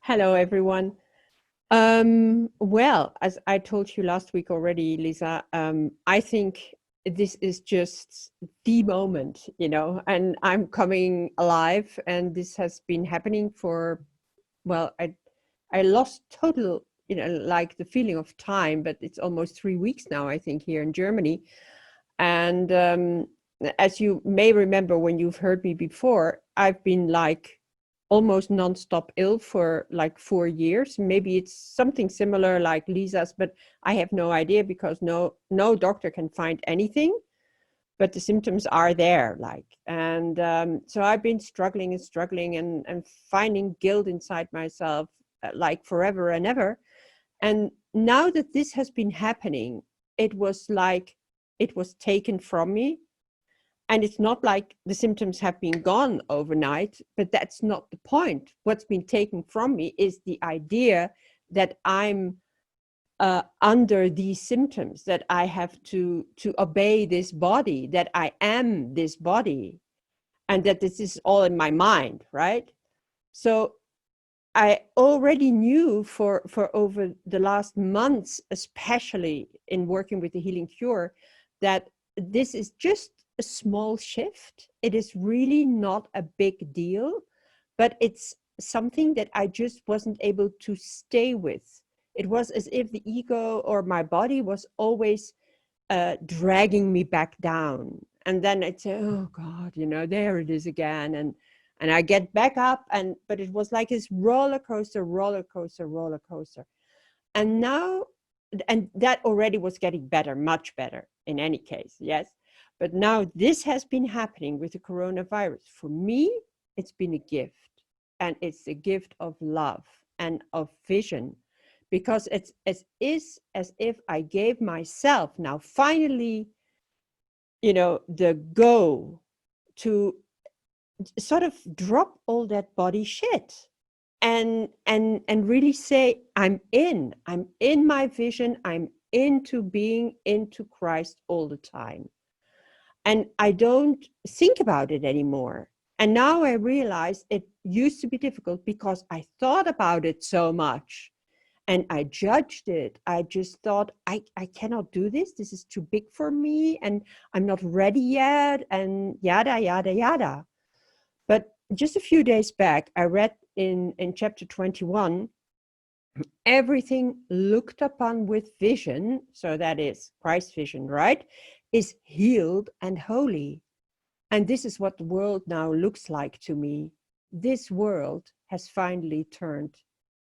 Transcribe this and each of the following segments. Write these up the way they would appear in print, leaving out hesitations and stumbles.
Hello, everyone. Well, as I told you last week already, Lisa, I think this is just the moment, and I'm coming alive, and this has been happening for, well, I lost total, like the feeling of time, but it's almost 3 weeks now, I think, here in Germany. And as you may remember when you've heard me before, I've been like almost nonstop ill for like 4 years. Maybe it's something similar like Lisa's, but I have no idea because no doctor can find anything. But the symptoms are there, and so I've been struggling and struggling and finding guilt inside myself, like forever and ever. And now that this has been happening, it was like it was taken from me. And it's not like the symptoms have been gone overnight, but that's not the point. What's been taken from me is the idea that I'm under these symptoms, that I have to obey this body, that I am this body, and that this is all in my mind, right? So I already knew for over the last months, especially in working with the Healing Cure, that this is just a small shift. It is really not a big deal, but it's something that I just wasn't able to stay with. It was as if the ego or my body was always dragging me back down. And then I'd say, oh God, there it is again. And I get back up, but it was like this roller coaster, roller coaster, roller coaster. And now, and that already was getting better, much better in any case, yes. But now this has been happening with the coronavirus. For me, it's been a gift, and it's a gift of love and of vision, because it's as if I gave myself now finally, the go to sort of drop all that body shit and really say, I'm in my vision, I'm into being into Christ all the time. And I don't think about it anymore. And now I realize it used to be difficult because I thought about it so much and I judged it. I just thought, I cannot do this. This is too big for me and I'm not ready yet and yada, yada, yada. But just a few days back, I read in chapter 21, everything looked upon with vision, so that is Christ's vision, right, is healed and holy. And this is what the world now looks like to me. This world has finally turned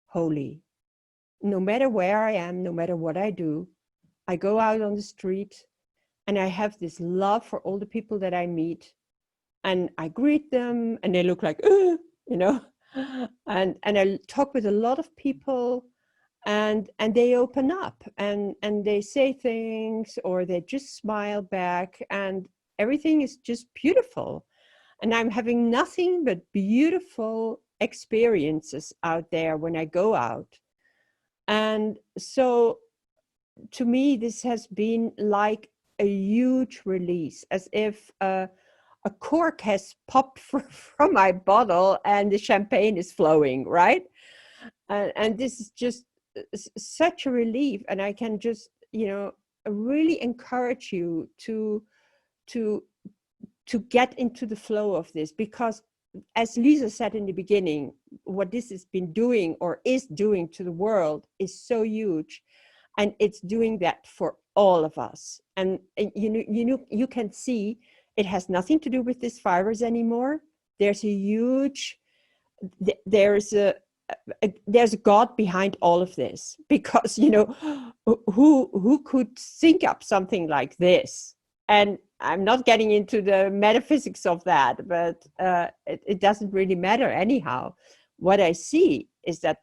holy. No matter where I am, no matter what I do, I go out on the street and I have this love for all the people that I meet. And I greet them and they look like, and I talk with a lot of people and they open up and they say things or they just smile back and everything is just beautiful. And I'm having nothing but beautiful experiences out there when I go out. And so to me, this has been like a huge release, as if a cork has popped from my bottle and the champagne is flowing, right? And this is just such a relief. And I can just, really encourage you to get into the flow of this, because as Lisa said in the beginning, what this has been doing or is doing to the world is so huge. And it's doing that for all of us. And you can see it has nothing to do with this virus anymore. There's a huge, there's a God behind all of this, because who could think up something like this? And I'm not getting into the metaphysics of that, but it doesn't really matter anyhow. What I see is that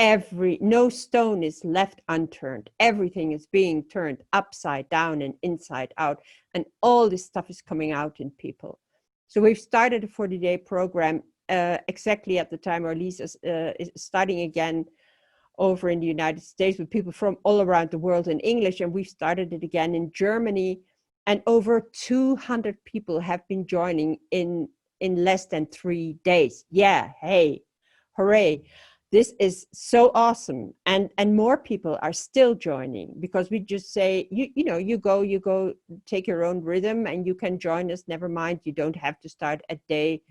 no stone is left unturned. Everything is being turned upside down and inside out, and all this stuff is coming out in people. So we've started a 40-day program exactly at the time our Lisa is starting again over in the United States with people from all around the world in English, and we've started it again in Germany, and over 200 people have been joining in less than 3 days. Yeah, hey, hooray. this is so awesome, and more people are still joining, because we just say, you go take your own rhythm, and you can join us, never mind, you don't have to start at day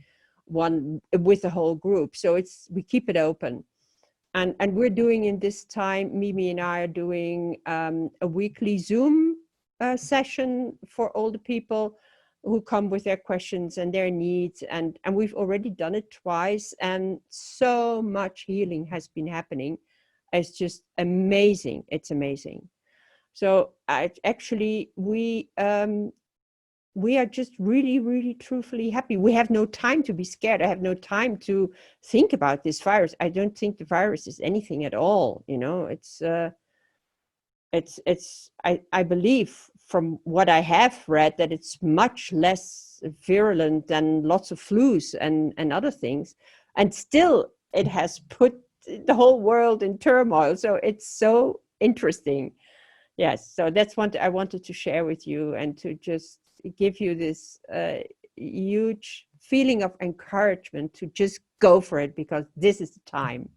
one with the whole group. So we keep it open. And we're doing, in this time, Mimi and I are doing a weekly Zoom session for all the people who come with their questions and their needs. And we've already done it twice, and so much healing has been happening. It's just amazing. It's amazing. So we are just really, really, truthfully happy. We have no time to be scared. I have no time to think about this virus. I don't think the virus is anything at all. I believe, from what I have read, that it's much less virulent than lots of flus and other things. And still, it has put the whole world in turmoil. So it's so interesting. Yes, so that's what I wanted to share with you, and to just give you this huge feeling of encouragement to just go for it, because this is the time.